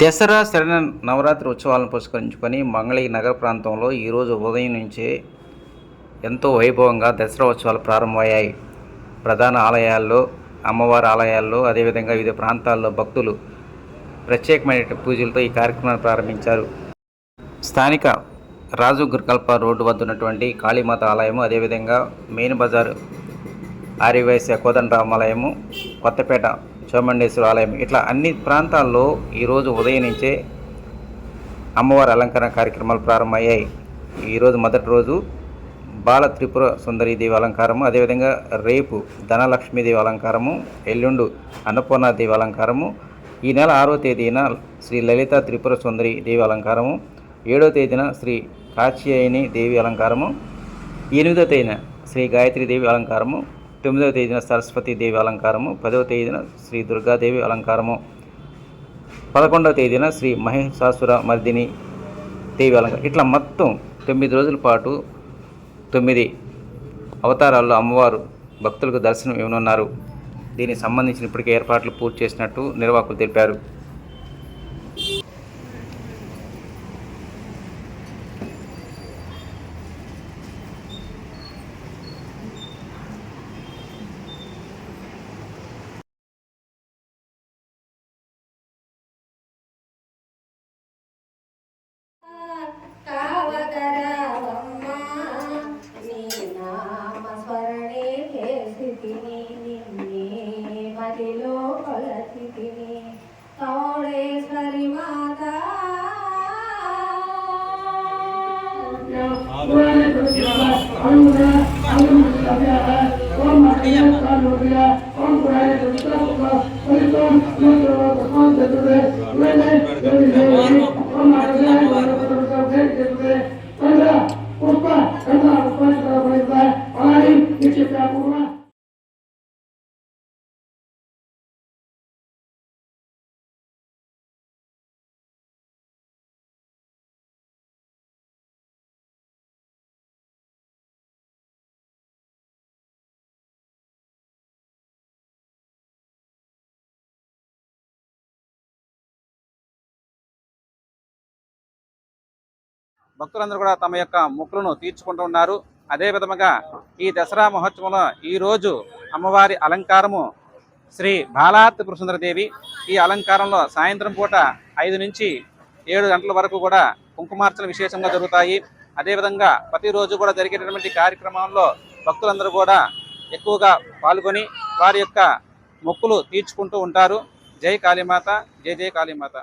దసరా శరణ నవరాత్రి ఉత్సవాలను పురస్కరించుకొని మంగళి నగర ప్రాంతంలో ఈరోజు ఉదయం నుంచే ఎంతో వైభవంగా దసరా ఉత్సవాలు ప్రారంభమయ్యాయి. ప్రధాన ఆలయాల్లో, అమ్మవారి ఆలయాల్లో, అదేవిధంగా వివిధ ప్రాంతాల్లో భక్తులు ప్రత్యేకమైన పూజలతో ఈ కార్యక్రమాన్ని ప్రారంభించారు. స్థానిక రాజు గుర్కల్ప రోడ్డు వద్ద ఉన్నటువంటి కాళీమాత ఆలయము, అదేవిధంగా మెయిన్ బజార్ ఆర్యవైశ్య కోదండరామాలయము, కొత్తపేట చాముండేశ్వర ఆలయం, ఇట్లా అన్ని ప్రాంతాల్లో ఈరోజు ఉదయం నుంచే అమ్మవారి అలంకరణ కార్యక్రమాలు ప్రారంభమయ్యాయి. ఈరోజు మొదటి రోజు బాల త్రిపుర సుందరీదేవి అలంకారము, అదేవిధంగా రేపు ధనలక్ష్మీదేవి అలంకారము, ఎల్లుండు అన్నపూర్ణాదేవి అలంకారము, ఈ నెల 6వ తేదీన శ్రీ లలిత త్రిపుర సుందరి దేవి అలంకారము, 7వ తేదీన శ్రీ కాత్యాయని దేవి అలంకారము, 8వ తేదీన శ్రీ గాయత్రీదేవి అలంకారము, 9వ తేదీన సరస్వతి దేవి అలంకారము, 10వ తేదీన శ్రీ దుర్గాదేవి అలంకారము, 11వ తేదీన శ్రీ మహిషాసుర మర్దిని దేవి అలంకారం. ఇట్లా మొత్తం 9 రోజుల పాటు 9 అవతారాల్లో అమ్మవారు భక్తులకు దర్శనం ఇవ్వనున్నారు. దీనికి సంబంధించిన ఇప్పటికే ఏర్పాట్లు పూర్తి చేసినట్టు నిర్వాహకులు తెలిపారు. కౌళేశ్వరి మాత భక్తులందరూ కూడా తమ యొక్క మొక్కులను తీర్చుకుంటూ ఉన్నారు. అదే విధముగా ఈ దసరా మహోత్సవంలో ఈరోజు అమ్మవారి అలంకారము శ్రీ బాలా త్రిపుర సుందరీదేవి. ఈ అలంకారంలో సాయంత్రం పూట 5 నుంచి 7 గంటల వరకు కూడా కుంకుమార్చన విశేషంగా జరుగుతాయి. అదేవిధంగా ప్రతిరోజు కూడా జరిగేటటువంటి కార్యక్రమంలో భక్తులందరూ కూడా ఎక్కువగా పాల్గొని వారి యొక్క మొక్కులు తీర్చుకుంటూ ఉంటారు. జై కాళీమాత, జై జై కాళీమాత.